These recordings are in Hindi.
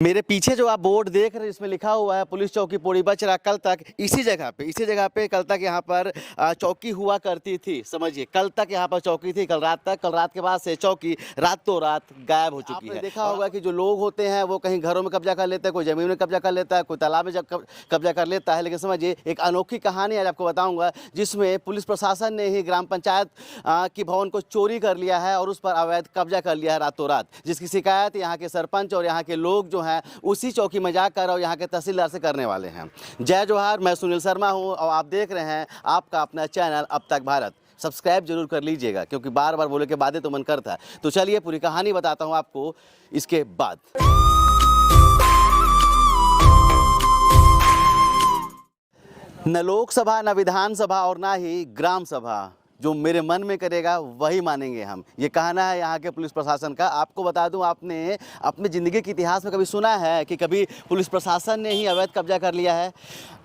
मेरे पीछे जो आप बोर्ड देख रहे हैं इसमें लिखा हुआ है पुलिस चौकी पोड़ी बचरा। कल तक इसी जगह पे कल तक यहाँ पर चौकी हुआ करती थी। समझिए, कल तक यहाँ पर चौकी थी, कल रात के बाद से चौकी रातों रात गायब हो चुकी है। देखा होगा कि जो लोग होते हैं वो कहीं घरों में कब्जा कर लेते हैं, कोई ज़मीन में कब्जा कर लेता है, कोई तालाब में कब्जा कर लेता है। लेकिन समझिए, एक अनोखी कहानी आज आपको बताऊँगा जिसमें पुलिस प्रशासन ने ही ग्राम पंचायत की भवन को चोरी कर लिया है और उस पर अवैध कब्जा कर लिया है रातों रात, जिसकी शिकायत यहाँ के सरपंच और यहाँ के लोग जो हैं उसी चौकी में जाकर और यहाँ के तहसीलदार से करने वाले हैं। जय जोहार, मैं सुनील शर्मा हूँ और आप देख रहे हैं आपका अपना चैनल अब तक भारत। सब्सक्राइब जरूर कर लीजिएगा क्योंकि बार बार बोले के बातें तो मन करता है। तो चलिए पूरी कहानी बताता हूँ आपको इसके बाद। न लोकसभा, न विधानसभा और ना ही ग्राम सभा, जो मेरे मन में करेगा वही मानेंगे हम, ये कहना है यहाँ के पुलिस प्रशासन का। आपको बता दूं, आपने अपने ज़िंदगी के इतिहास में कभी सुना है कि कभी पुलिस प्रशासन ने ही अवैध कब्जा कर लिया है?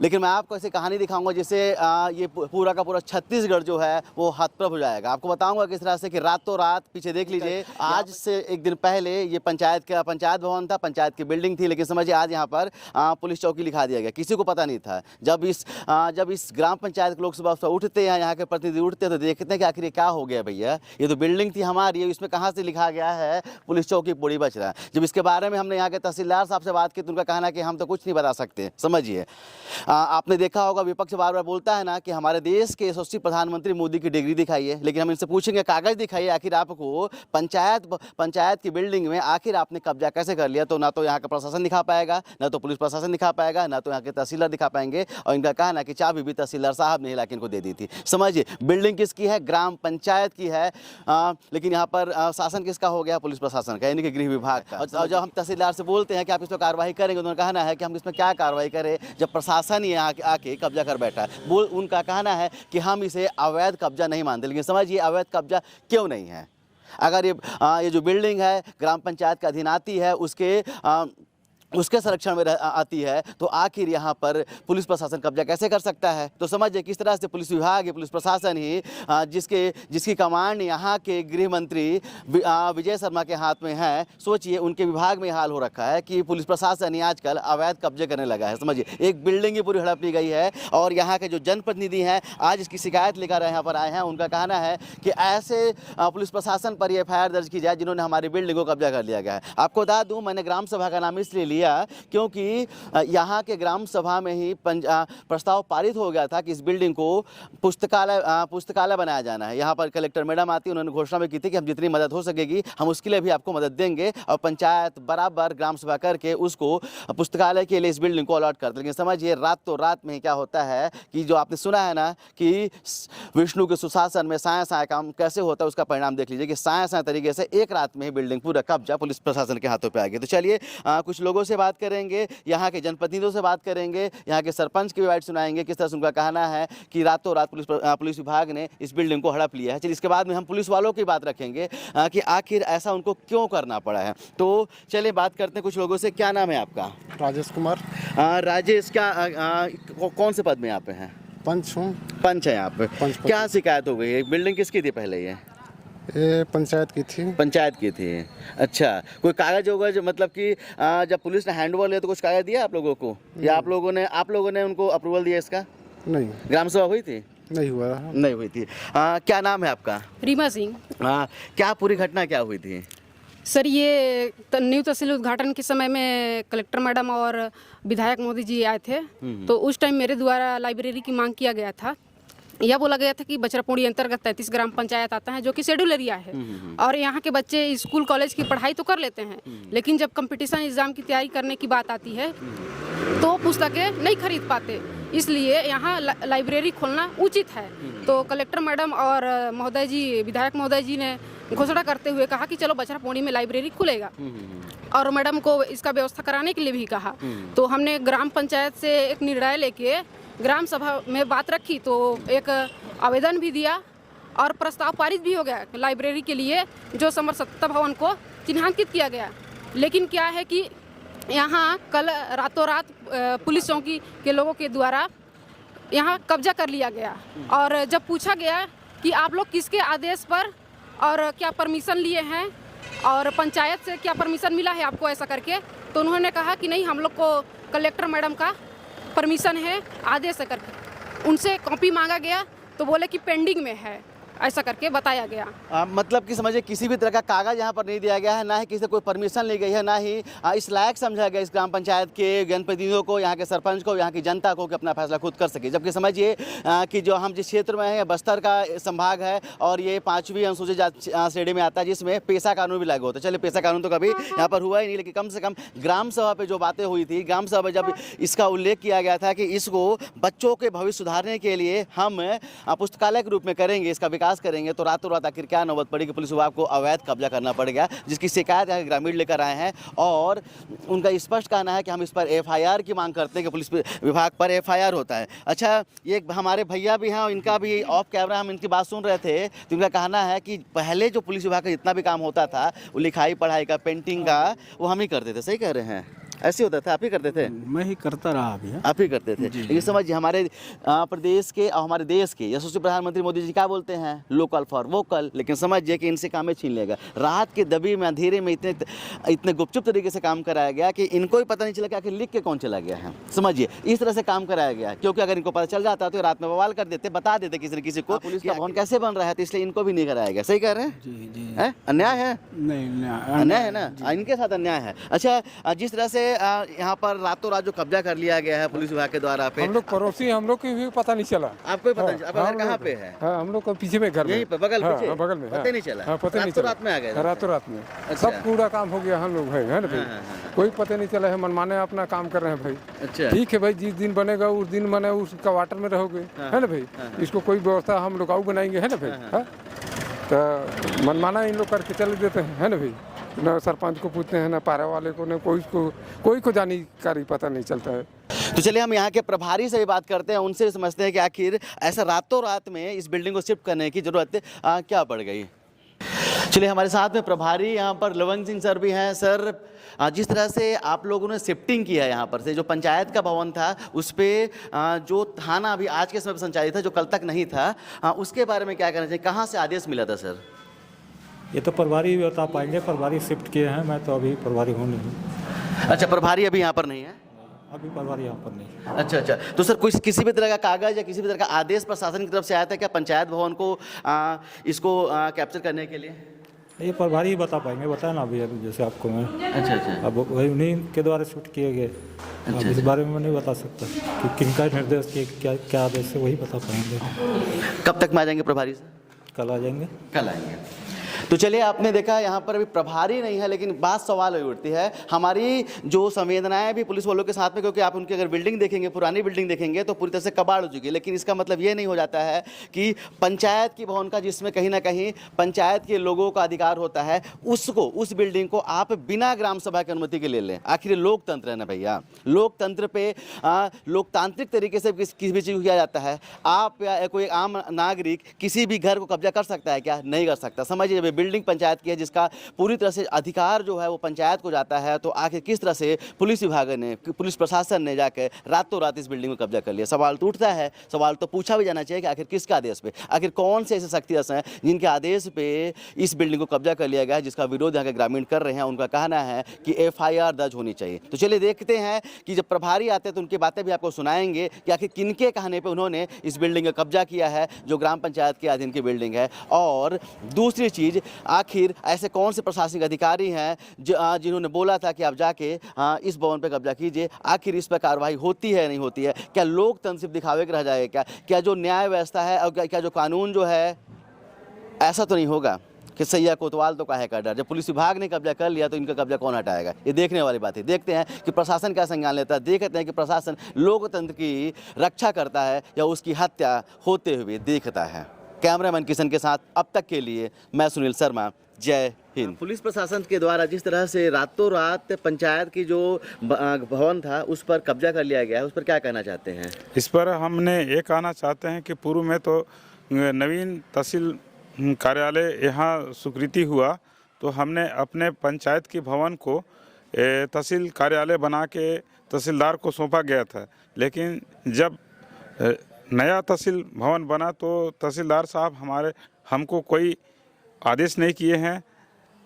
लेकिन मैं आपको ऐसी कहानी दिखाऊंगा जिससे ये पूरा का पूरा छत्तीसगढ़ जो है वो हतप्रभ हो जाएगा। आपको बताऊंगा किस तरह से कि रातों रात, पीछे देख लीजिए, आज से एक दिन पहले ये पंचायत भवन था, पंचायत की बिल्डिंग थी, लेकिन समझिए आज यहाँ पर पुलिस चौकी लिखा दिया गया। किसी को पता नहीं था। जब इस ग्राम पंचायत के लोग सुबह उठते हैं, यहाँ के प्रतिनिधि उठते हैं, तो देखते हैं कि आखिर ये क्या हो गया भैया, ये तो बिल्डिंग थी हमारी, इसमें कहाँ से लिखा गया है पुलिस चौकी पोड़ी बचरा। जब इसके बारे में हमने यहाँ के तहसीलदार साहब से बात की तो उनका कहना है कि हम तो कुछ नहीं बता सकते। समझिए, आपने देखा होगा विपक्ष बार बार बोलता है ना कि हमारे देश के यशस्वी प्रधानमंत्री मोदी की डिग्री दिखाइए, लेकिन हम इनसे पूछेंगे कागज दिखाइए, आखिर आपको पंचायत की बिल्डिंग में आखिर आपने कब्जा कैसे कर लिया? तो ना तो यहाँ का प्रशासन दिखा पाएगा, ना तो पुलिस प्रशासन दिखा पाएगा, ना तो यहाँ के तहसीलदार दिखा पाएंगे। और इनका कहना कि चाबी भी तहसीलदार साहब ने लाके इनको दे दी थी। समझिए, बिल्डिंग किसकी है? ग्राम पंचायत की है। लेकिन यहाँ पर शासन किसका हो गया? पुलिस प्रशासन का, यानी कि गृह विभाग का। और जब हम तहसीलदार से बोलते हैं कि आप इस पर कार्रवाई करेंगे, उन्होंने कहना है कि हम इसमें क्या कार्रवाई करें जब प्रशासन ही आके कब्जा कर बैठा है। उनका कहना है कि हम इसे अवैध कब्जा नहीं मानते। लेकिन समझिए, अवैध कब्जा क्यों नहीं है? अगर ये जो बिल्डिंग है ग्राम पंचायत के अधीन आती है, उसके संरक्षण में आती है, तो आखिर यहाँ पर पुलिस प्रशासन कब्जा कैसे कर सकता है? तो समझिए किस तरह से पुलिस विभाग, पुलिस प्रशासन ही जिसकी कमांड यहाँ के गृह मंत्री विजय शर्मा के हाथ में है। सोचिए, उनके विभाग में हाल हो रखा है कि पुलिस प्रशासन ही आजकल अवैध कब्जे करने लगा है। समझिए, एक बिल्डिंग ही पूरी हड़प ली गई है और यहाँ के जो जनप्रतिनिधि हैं आज इसकी शिकायत लेकर यहाँ पर आए हैं। उनका कहना है कि ऐसे पुलिस प्रशासन पर FIR दर्ज की जाए जिन्होंने हमारी बिल्डिंग को कब्जा कर लिया गया है। आपको बता दूँ, मैंने ग्राम सभा का नाम इसलिए लिया क्योंकि यहाँ के ग्राम सभा में ही प्रस्ताव पारित हो गया था कि इस बिल्डिंग को पुस्तकालय बनाया जाना है। यहाँ पर कलेक्टर मैडम आती, उन्होंने घोषणा में की थी कि हम जितनी मदद हो सकेगी हम उसके लिए भी आपको मदद देंगे, और पंचायत बराबर ग्राम सभा करके उसको पुस्तकालय के लिए इस बिल्डिंग को अलॉट करते। लेकिन समझिए, रातों रात में क्या होता है कि जो आपने सुना है ना कि विष्णु के सुशासन में साया साया काम कैसे होता है, उसका परिणाम देख लीजिए कि साया साया तरीके से एक रात में ही बिल्डिंग पूरा कब्जा पुलिस प्रशासन के हाथों पर आ गया। तो चलिए कुछ लोगों से बात करेंगे, यहाँ के जनप्रतिनिधियों से बात करेंगे, यहाँ के सरपंच की भी बात सुनाएंगे किस तरह से उनका कहना है कि रातों रात पुलिस विभाग ने इस बिल्डिंग को हड़प लिया है। चलिए, इसके बाद में हम पुलिस वालों की बात रखेंगे कि आखिर ऐसा उनको क्यों करना पड़ा है। तो चलिए बात करते हैं कुछ लोगों से। क्या नाम है आपका? राजेश कुमार। राजेश, कौन से पद में यहाँ पे हैं? पंच हूँ। पंच है यहाँ पे। क्या शिकायत हो गई है? बिल्डिंग किसकी थी पहले? ये पंचायत की थी। पंचायत की थी। अच्छा, कोई कागज होगा जो, मतलब कि जब पुलिस ने हैंडओवर लिया तो कुछ कागज दिया आप लोगों को, या आप लोगों ने उनको अप्रूवल दिया इसका? नहीं। ग्राम सभा हुई थी? नहीं हुई थी। क्या नाम है आपका? रीमा सिंह। क्या पूरी घटना क्या हुई थी? सर, ये न्यू तहसील उद्घाटन के समय में कलेक्टर मैडम और विधायक मोदी जी आए थे, तो उस टाइम मेरे द्वारा लाइब्रेरी की मांग किया गया था। यह बोला गया था कि बचरापोड़ी अंतर्गत 33 ग्राम पंचायत आता है जो कि शेड्यूल एरिया है, और यहाँ के बच्चे स्कूल कॉलेज की पढ़ाई तो कर लेते हैं, लेकिन जब कंपटीशन एग्जाम की तैयारी करने की बात आती है तो पुस्तकें नहीं खरीद पाते, इसलिए यहाँ लाइब्रेरी खोलना उचित है। तो कलेक्टर मैडम और महोदय जी, विधायक महोदय जी ने घोषणा करते हुए कहा कि चलो बचरापोड़ी में लाइब्रेरी खुलेगा, और मैडम को इसका व्यवस्था कराने के लिए भी कहा। तो हमने ग्राम पंचायत से एक निर्णय लेके ग्राम सभा में बात रखी, तो एक आवेदन भी दिया और प्रस्ताव पारित भी हो गया लाइब्रेरी के लिए, जो समरसत्ता भवन को चिन्हांकित किया गया। लेकिन क्या है कि यहाँ कल रातों रात पुलिस चौकी के लोगों के द्वारा यहाँ कब्जा कर लिया गया, और जब पूछा गया कि आप लोग किसके आदेश पर और क्या परमिशन लिए हैं और पंचायत से क्या परमिशन मिला है आपको ऐसा करके, तो उन्होंने कहा कि नहीं, हम लोग को कलेक्टर मैडम का परमिशन है, आदेश है करके उनसे कॉपी मांगा गया तो बोले कि पेंडिंग में है, ऐसा करके बताया गया। मतलब कि समझिए किसी भी तरह का कागज यहाँ पर नहीं दिया गया है, ना ही किसी से कोई परमिशन ली गई है, ना ही इस लायक समझा गया इस ग्राम पंचायत के जनप्रतिनिधियों को, यहाँ के सरपंच को, यहाँ की जनता को कि अपना फैसला खुद कर सके। जबकि समझिए कि जो हम जिस क्षेत्र में हैं, बस्तर का संभाग है और ये 5वीं अनुसूचित जाति श्रेणी में आता है, जिसमें पेशा कानून भी लागू होता है। चलिए, पेशा कानून तो कभी यहाँ पर हुआ ही नहीं, लेकिन कम से कम ग्राम सभा पर जो बातें हुई थी, ग्राम सभा में जब इसका उल्लेख किया गया था कि इसको बच्चों के भविष्य सुधारने के लिए हम पुस्तकालय के रूप में करेंगे, इसका विकास करेंगे, तो रातों रात आखिर क्या नौबत पड़ी कि पुलिस विभाग को अवैध कब्जा करना पड़ गया, जिसकी शिकायत यहाँ के ग्रामीण लेकर आए हैं। और उनका स्पष्ट कहना है कि हम इस पर एफआईआर की मांग करते हैं कि पुलिस विभाग पर एफआईआर होता है। अच्छा, ये हमारे भैया भी हैं, इनका भी ऑफ कैमरा हम इनकी बात सुन रहे थे, तो इनका कहना है कि पहले जो पुलिस विभाग का जितना भी काम होता था, वो लिखाई पढ़ाई का, पेंटिंग का, वो हम ही करते थे। सही कह रहे हैं? ऐसे होता था? आप ही करते थे? मैं ही करता रहा अभी। आप ही करते थे। लेकिन समझिए हमारे प्रदेश के और हमारे देश के यशस्वी प्रधानमंत्री मोदी जी क्या बोलते हैं, लोकल फॉर वोकल। लेकिन समझिए कि इनसे कामें छीन लेगा। रात के दबी में, अंधेरे में इतने गुपचुप तरीके से काम कराया गया कि इनको ही पता नहीं चला कि आखिर लिख के कौन चला गया है। समझिए इस तरह से काम कराया गया, क्योंकि अगर इनको पता चल जाता तो रात में बवाल कर देते, बता देते किसी न किसी को पुलिस का भवन कैसे बन रहा है, तो इसलिए इनको भी नहीं कराया गया। सही कह रहे हैं? जी। अन्याय है? नहीं, अन्याय है ना, इनके साथ अन्याय है। अच्छा, जिस तरह से यहाँ पर रातों रात जो कब्जा कर लिया गया है पुलिस विभाग के द्वारा पे, हम लोग पड़ोसी, हम लोग को भी पता नहीं चला। आपको भी पता नहीं चला? आपका घर कहाँ पे है? हाँ, हम लोग को पीछे में घर में, यहीं पे बगल हाँ, पीछे? हाँ, बगल में। पता नहीं चला? हाँ, पता नहीं चला। रात में आ गए? रातों रात में अच्छा। सब पूरा काम हो गया हम लोग भाई, है ना भाई? कोई पता नहीं चला है, मनमाने अपना काम कर रहे हैं भाई। अच्छा, ठीक है भाई, जिस दिन बनेगा उस दिन मने उस क्वार्टर में रहोगे, है ना भाई? इसको कोई व्यवस्था हम लोग आऊ बनाएंगे, है ना भाई? हाँ, तो मनमाना इन लोग करके चले देते हैं, है ना भाई? न सरपंच को पूछते हैं, ना पारा वाले को, न कोई को जानकारी पता नहीं चलता है। तो चलिए हम यहाँ के प्रभारी से भी बात करते हैं, उनसे समझते हैं कि आखिर ऐसा रातों रात में इस बिल्डिंग को शिफ्ट करने की जरूरत क्या पड़ गई। चलिए, हमारे साथ में प्रभारी यहाँ पर लवंग सिंह सर भी हैं। सर, जिस तरह से आप लोगों ने शिफ्टिंग किया यहाँ पर से, जो पंचायत का भवन था उस पर जो थाना अभी आज के समय पर संचालित था, जो कल तक नहीं था, उसके बारे में क्या कहना चाहिए? कहाँ से आदेश मिला था सर? ये तो प्रभारी बता पाएंगे, प्रभारी शिफ्ट किए हैं, मैं तो अभी प्रभारी हूँ नहीं। अच्छा, प्रभारी अभी यहाँ पर नहीं है? अभी प्रभारी यहाँ पर नहीं। अच्छा, तो सर कुछ किसी भी तरह का कागज या किसी भी तरह का आदेश प्रशासन की तरफ से आया था क्या पंचायत भवन को इसको कैप्चर करने के लिए? ये प्रभारी ही बता पाएंगे, बताया ना अभी जैसे आपको मैं। अच्छा, अब वही उन्हीं के द्वारा शिफ्ट किए गए। अब इस बारे में मैं नहीं बता सकता कि किनका निर्देश के क्या आदेश है, वही बता पाएंगे। कब तक में आ जाएंगे प्रभारी सर? कल आ जाएंगे। कल आएंगे। तो चलिए, आपने देखा यहाँ पर अभी प्रभारी नहीं है, लेकिन बात सवाल हुई उठती है हमारी जो संवेदनाएं भी पुलिस वालों के साथ में, क्योंकि आप उनकी अगर बिल्डिंग देखेंगे, पुरानी बिल्डिंग देखेंगे तो पूरी तरह से कबाड़ हो चुकी है। लेकिन इसका मतलब ये नहीं हो जाता है कि पंचायत की भवन का, जिसमें कहीं ना कहीं पंचायत के लोगों का अधिकार होता है, उसको, उस बिल्डिंग को आप बिना ग्राम सभा की अनुमति के ले लें। आखिर लोकतंत्र है ना भैया, लोकतंत्र पे लोकतांत्रिक तरीके से किसी भी चीज़ को किया जाता है। आप या कोई आम नागरिक किसी भी घर को कब्जा कर सकता है क्या? नहीं कर सकता। समझिए, बिल्डिंग पंचायत की है, जिसका पूरी तरह से अधिकार जो है वो पंचायत को जाता है, तो आखिर किस तरह से पुलिस विभाग ने, पुलिस प्रशासन ने जाकर रातों रात इस बिल्डिंग को कब्जा कर लिया? सवाल तो उठता है, सवाल तो पूछा भी जाना चाहिए कि आखिर किसके आदेश पे, आखिर कौन से ऐसे शक्ति हैं जिनके आदेश पे इस बिल्डिंग को कब्जा कर लिया गया है, जिसका विरोध यहाँ के ग्रामीण कर रहे हैं। उनका कहना है कि एफआईआर दर्ज होनी चाहिए। तो चलिए देखते हैं कि जब प्रभारी आते हैं तो उनकी बातें भी आपको सुनाएंगे कि आखिर किनके कहने पर उन्होंने इस बिल्डिंग का कब्जा किया है, जो ग्राम पंचायत के अधीन की बिल्डिंग है। और दूसरी चीज़, आखिर ऐसे कौन से प्रशासनिक अधिकारी हैं जिन्होंने बोला था कि आप जाके इस भवन पर कब्जा कीजिए, आखिर इस पर कार्रवाई होती है नहीं होती है? क्या लोकतंत्र सिर्फ दिखावे के रह जाएगा? क्या जो न्याय व्यवस्था है और क्या जो कानून जो है, ऐसा तो नहीं होगा कि सैया कोतवाल तो काहे का डर, जब पुलिस विभाग ने कब्जा कर लिया तो इनका कब्जा कौन हटाएगा? ये देखने वाली बात है। देखते हैं कि प्रशासन क्या संज्ञान लेता है, देखते हैं कि प्रशासन लोकतंत्र की रक्षा करता है या उसकी हत्या होते हुए देखता है। कैमरामैन किशन के साथ अब तक के लिए मैं सुनील शर्मा, जय हिंद। पुलिस प्रशासन के द्वारा जिस तरह से रातों रात पंचायत की जो भवन था उस पर कब्जा कर लिया गया है, उस पर क्या कहना चाहते हैं? इस पर हमने ये कहना चाहते हैं कि पूर्व में तो नवीन तहसील कार्यालय यहाँ स्वीकृति हुआ, तो हमने अपने पंचायत की भवन को तहसील कार्यालय बना के तहसीलदार को सौंपा गया था। लेकिन जब नया तहसील भवन बना तो तहसीलदार साहब हमको कोई आदेश नहीं किए हैं,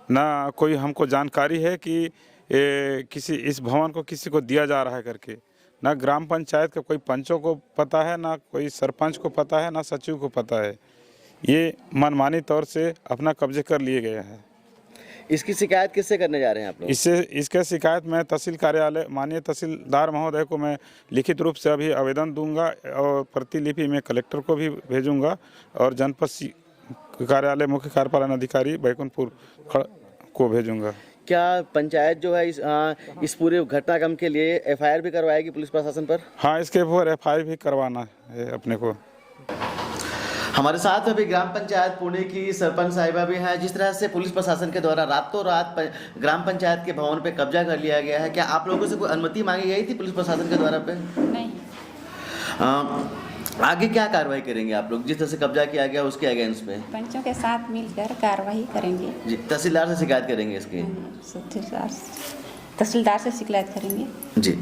ना कोई हमको जानकारी है कि किसी इस भवन को किसी को दिया जा रहा है करके। ना ग्राम पंचायत का कोई पंचों को पता है, ना कोई सरपंच को पता है, ना सचिव को पता है। ये मनमानी तौर से अपना कब्जे कर लिए गए हैं। इसकी शिकायत किससे करने जा रहे हैं आप लोग? इसका शिकायत मैं तहसील कार्यालय माननीय तहसीलदार महोदय को मैं लिखित रूप से अभी आवेदन दूंगा और प्रतिलिपि में कलेक्टर को भी भेजूंगा और जनपद कार्यालय मुख्य कार्यपालन अधिकारी बैकुंठपुर को भेजूंगा। क्या पंचायत जो है इस पूरे घटनाक्रम के लिए एफआईआर भी करवाएगी पुलिस प्रशासन पर? हाँ, इसके ऊपर एफआईआर भी करवाना है अपने को। हमारे साथ अभी ग्राम पंचायत पुणे की सरपंच साहिबा भी हैं। जिस तरह से पुलिस प्रशासन के द्वारा रातों रात ग्राम पंचायत के भवन पे कब्जा कर लिया गया है, क्या आप लोगों से कोई अनुमति मांगी गई थी पुलिस प्रशासन के द्वारा पे? नहीं। आगे क्या कार्रवाई करेंगे आप लोग? जिस तरह से कब्जा किया गया उसके अगेंस्ट में पंचों के साथ मिलकर कार्रवाई करेंगे जी। तहसीलदार से शिकायत करेंगे इसकी? तहसीलदार से शिकायत करेंगे जी।